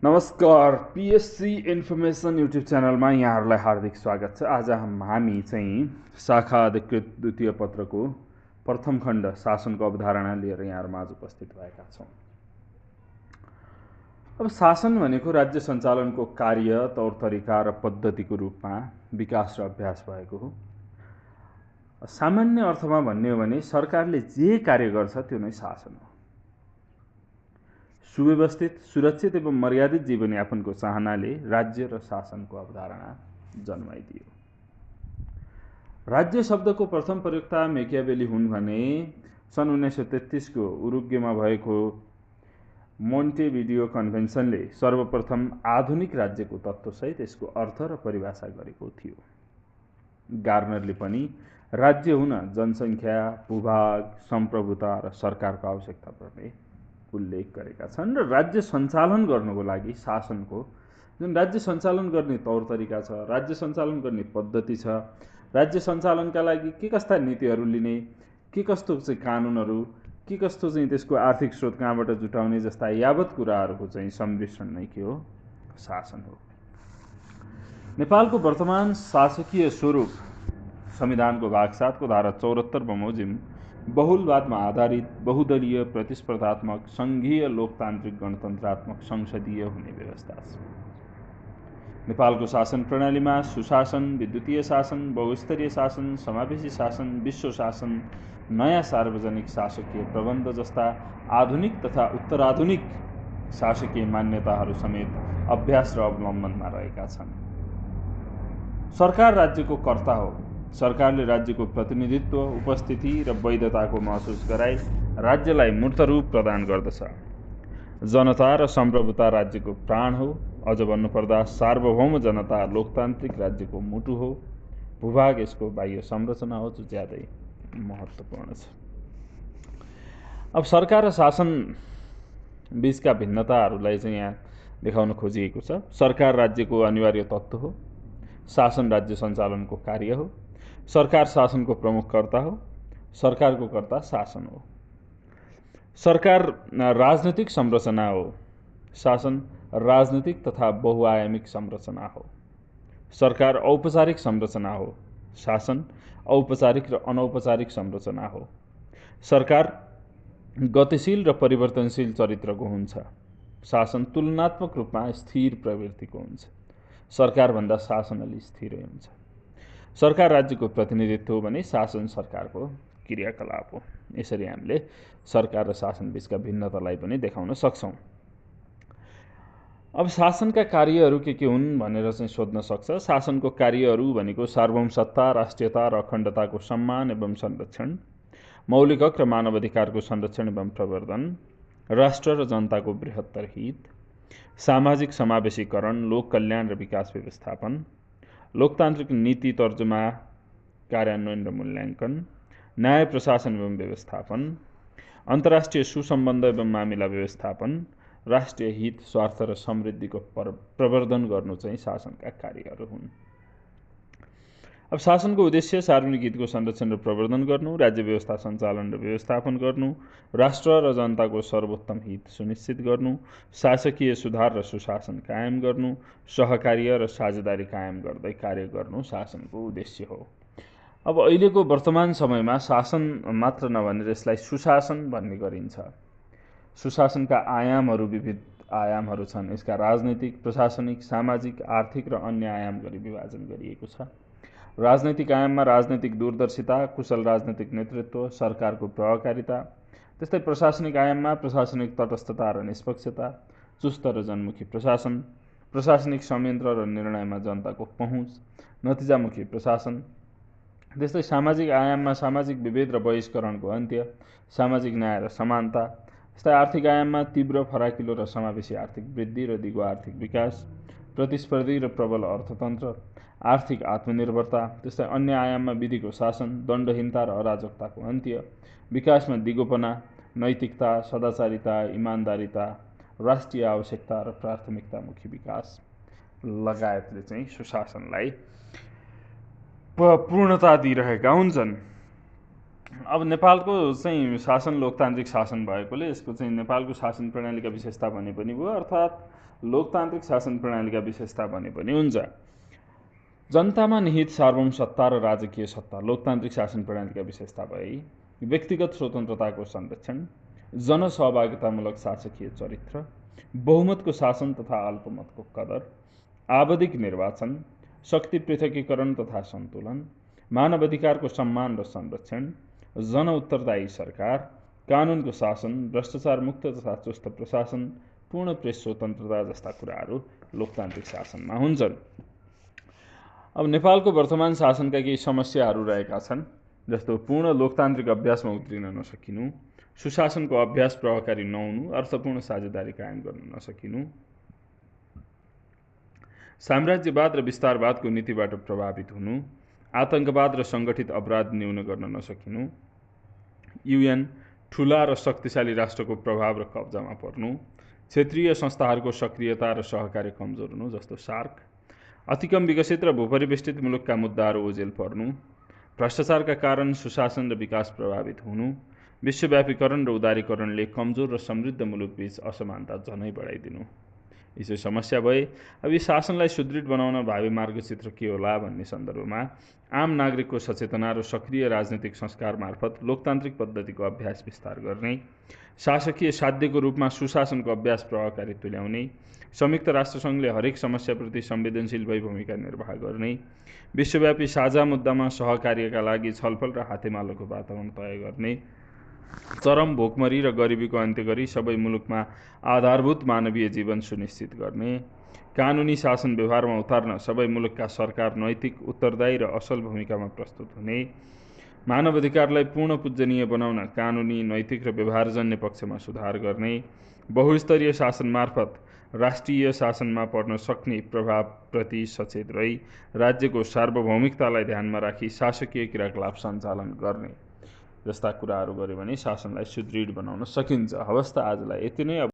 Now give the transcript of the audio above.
नमस्कार, PSC information YouTube च्यानलमा यहाँहरूलाई हार्दिक स्वागत छ। आज हामी चाहिँ शाखा अधिकृत द्वितीय पत्रको प्रथम खण्ड शासनको अवधारणा लिएर यहाँहरूमा आज उपस्थित भएका छौँ। अब शासन भनेको राज्य सञ्चालनको कार्य, तौर तरिका र पद्धतिको रूपमा विकास र अभ्यास भएको हो। सामान्य अर्थमा भन्ने हो भने सरकारले जे कार्य गर्छ त्यो नै शासन हो। सुव्यवस्थित, सुरक्षित एवं मर्यादित जीवनयापनको चाहनाले राज्य र शासनको अवधारणा जन्माइदियो। राज्य शब्दको प्रथम प्रयोक्ता मेकियावेली हुन् भने सन् 1933 को उरुग्वेमा भएको मोन्टेभिडियो कन्भेन्सनले सर्वप्रथम आधुनिक राज्यको तत्त्वसहित यसको अर्थ र परिभाषा गरेको थियो। गार्नरले पनि राज्य हुन जनसङ्ख्या, भूभाग, सम्प्रभुता र सरकारको आवश्यकता पर्ने उल्लेख गरेका छन् र राज्य सञ्चालन गर्नको लागि शासनको जुन राज्य सञ्चालन गर्ने तौर तरिका छ, राज्य सञ्चालन गर्ने पद्धति छ, राज्य सञ्चालनका लागि के कस्ता नीतिहरू लिने, के कस्तो चाहिँ कानुनहरू, के कस्तो चाहिँ त्यसको आर्थिक स्रोत कहाँबाट जुटाउने जस्ता यावत कुराहरूको चाहिँ सम्मिश्रण नै के हो? शासन हो। नेपालको वर्तमान शासकीय स्वरूप संविधानको भाग 7 को धारा 74 बमोजिम बहुलवादमा आधारित, बहुदलीय, प्रतिस्पर्धात्मक, सङ्घीय, लोकतान्त्रिक, गणतन्त्रात्मक, संसदीय हुने व्यवस्था छ। नेपालको शासन प्रणालीमा सुशासन, विद्युतीय शासन, बहुस्तरीय शासन, समावेशी शासन, विश्व शासन, नयाँ सार्वजनिक शासकीय प्रबन्ध जस्ता आधुनिक तथा उत्तराधुनिक शासकीय मान्यताहरू समेत अभ्यास र अवलम्बनमा रहेका छन्। सरकार राज्यको कर्ता हो। सरकारले राज्यको प्रतिनिधित्व, उपस्थिति र वैधताको महसुस गराई राज्यलाई मूर्त रूप प्रदान गर्दछ। जनता र सम्प्रभुता राज्यको प्राण हो। अझ भन्नुपर्दा सार्वभौम जनता लोकतान्त्रिक राज्यको मुटु हो। भूभाग यसको बाह्य संरचना हो, जो ज्यादै महत्त्वपूर्ण छ। अब सरकार र शासन बीचका भिन्नताहरूलाई चाहिँ यहाँ देखाउन खोजिएको छ। सरकार राज्यको अनिवार्य तत्त्व हो। शासन राज्य सञ्चालनको कार्य हो। सरकार शासनको प्रमुख कर्ता हो। सरकारको कर्ता शासन हो। सरकार राजनीतिक संरचना हो। शासन राजनीतिक तथा बहुआयामिक संरचना हो। सरकार औपचारिक संरचना हो। शासन औपचारिक र अनौपचारिक संरचना हो। सरकार गतिशील र परिवर्तनशील चरित्रको हुन्छ। शासन तुलनात्मक रूपमा स्थिर प्रवृत्तिको हुन्छ। सरकारभन्दा शासन अलि स्थिरै हुन्छ। सरकार राज्यको प्रतिनिधित्व हो भने शासन सरकारको क्रियाकलाप हो। यसरी हामीले सरकार र शासन बीचका भिन्नतालाई पनि देखाउन सक्छौँ। अब शासनका कार्यहरू के हुन् भनेर चाहिँ सोध्न सक्छ। शासनको कार्यहरू भनेको सार्वभौम सत्ता, राष्ट्रियता र अखण्डताको सम्मान एवं संरक्षण, मौलिक हक र मानव अधिकारको संरक्षण एवं प्रवर्धन, राष्ट्र र जनताको बृहत्तर हित, सामाजिक समावेशीकरण, लोक कल्याण र विकास व्यवस्थापन, लोकतान्त्रिक नीति तर्जुमा, कार्यान्वयन र मूल्याङ्कन, न्याय प्रशासन एवं व्यवस्थापन, अन्तर्राष्ट्रिय सुसम्बन्ध एवं मामिला व्यवस्थापन, राष्ट्रिय हित, स्वार्थ र समृद्धिको प्रवर्धन गर्नु चाहिँ शासनका कार्यहरू हुन्। अब शासनको उद्देश्य सार्वजनिक हितको संरक्षण र प्रवर्धन गर्नु, राज्य व्यवस्था सञ्चालन र व्यवस्थापन गर्नु, राष्ट्र र जनताको सर्वोत्तम हित सुनिश्चित गर्नु, शासकीय सुधार र सुशासन कायम गर्नु, सहकार्य र साझेदारी कायम गर्दै कार्य गर्नु शासनको उद्देश्य हो। अब अहिलेको वर्तमान समयमा शासन मात्र नभनेर यसलाई सुशासन भन्ने गरिन्छ। सुशासनका आयामहरू विविध आयामहरू छन्। यसका राजनैतिक, प्रशासनिक, सामाजिक, आर्थिक र अन्य आयाम गरी विभाजन गरिएको छ। राजनैतिक आयाममा राजनैतिक दूरदर्शिता, कुशल राजनैतिक नेतृत्व, सरकारको प्रभावकारिता, त्यस्तै प्रशासनिक आयाममा प्रशासनिक तटस्थता र निष्पक्षता, चुस्त र जनमुखी प्रशासन, प्रशासनिक संयन्त्र र निर्णयमा जनताको पहुँच, नतिजामुखी प्रशासन, त्यस्तै सामाजिक आयाममा सामाजिक विभेद र बहिष्करणको अन्त्य, सामाजिक न्याय र समानता, त्यस्तै आर्थिक आयाममा तीव्र, फराकिलो र समावेशी आर्थिक वृद्धि र दिगो आर्थिक विकास, प्रतिस्पर्धी र प्रबल अर्थतन्त्र, आर्थिक आत्मनिर्भरता, त्यस्तै अन्य आयाममा विधिको शासन, दण्डहीनता र अराजकताको अन्त्य, विकासमा दिगोपना, नैतिकता, सदाचारिता, इमान्दारिता, राष्ट्रिय आवश्यकता र प्राथमिकतामुखी विकास लगायतले चाहिँ सुशासनलाई पूर्णता दिइरहेका हुन्छन्। अब नेपालको चाहिँ शासन लोकतान्त्रिक शासन भएकोले यसको चाहिँ नेपालको शासन प्रणालीका विशेषता भने पनि भयो, अर्थात् लोकतान्त्रिक शासन प्रणालीका विशेषता भने पनि हुन्छ। जनतामा निहित सार्वभौम सत्ता र राजकीय सत्ता लोकतान्त्रिक शासन प्रणालीका विशेषता भए व्यक्तिगत स्वतन्त्रताको संरक्षण, जनसहभागितामूलक शासकीय चरित्र, बहुमतको शासन तथा अल्पमतको कदर, आवधिक निर्वाचन, शक्ति पृथकीकरण तथा सन्तुलन, मानवाधिकारको सम्मान र संरक्षण, जनउत्तरदायी सरकार, कानुनको शासन, भ्रष्टाचार मुक्त तथा चुस्त प्रशासन, पूर्ण प्रेस स्वतन्त्रता जस्ता कुराहरू लोकतान्त्रिक शासनमा हुन्छन्। अब नेपालको वर्तमान शासनका केही समस्याहरू रहेका छन्, जस्तो पूर्ण लोकतान्त्रिक अभ्यासमा उत्रिन नसकिनु, सुशासनको अभ्यास प्रभावकारी नहुनु, अर्थपूर्ण साझेदारी कायम गर्न नसकिनु, साम्राज्यवाद र विस्तारवादको नीतिबाट प्रभावित हुनु, आतंकवाद र सङ्गठित अपराध न्यून गर्न नसकिनु, UN ठूला र शक्तिशाली राष्ट्रको प्रभाव र कब्जामा पर्नु, क्षेत्रीय संस्थाहरूको सक्रियता र सहकार्य कमजोर हुनु जस्तो सार्क, अतिकम विकसित र भूपरिवेष्टित मुलुकका मुद्दाहरू ओझेल पर्नु, भ्रष्टाचारका कारण सुशासन र विकास प्रभावित हुनु, विश्वव्यापीकरण र उदारीकरणले कमजोर र समृद्ध मुलुकबीच असमानता झनै बढाइदिनु। यसो समस्या भए अब यी शासनलाई सुदृढ बनाउन भावी मार्गचित्र के होला भन्ने सन्दर्भमा आम नागरिकको सचेतना र सक्रिय राजनीतिक संस्कार मार्फत लोकतान्त्रिक पद्धतिको अभ्यास विस्तार गर्ने, शासकीय साध्यको रूपमा सुशासनको अभ्यास प्रभावकारी तुल्याउने, संयुक्त राष्ट्रसङ्घले हरेक समस्याप्रति संवेदनशील भई भूमिका निर्वाह गर्ने, विश्वव्यापी साझा मुद्दामा सहकार्यका लागि छलफल र हातेमालोको वातावरण तय गर्ने, चरम भोकमरी र गरिबीको अन्त्य गरी सबै मुलुकमा आधारभूत मानवीय जीवन सुनिश्चित गर्ने, कानुनी शासन व्यवहारमा उतार्न सबै मुलुकका सरकार नैतिक, उत्तरदायी र असल भूमिकामा प्रस्तुत हुने, मानवाधिकारलाई पूर्ण पूजनीय बनाउन कानुनी, नैतिक र व्यवहारजन्य पक्षमा सुधार गर्ने, बहुस्तरीय शासन मार्फत राष्ट्रिय शासनमा पर्न सक्ने प्रभावप्रति सचेत रही राज्यको सार्वभौमिकतालाई ध्यानमा राखी शासकीय क्रियाकलाप सञ्चालन गर्ने जस्ता कुराहरू गर्यो भने शासनलाई सुदृढ बनाउन सकिन्छ। हवस् त आजलाई यति नै।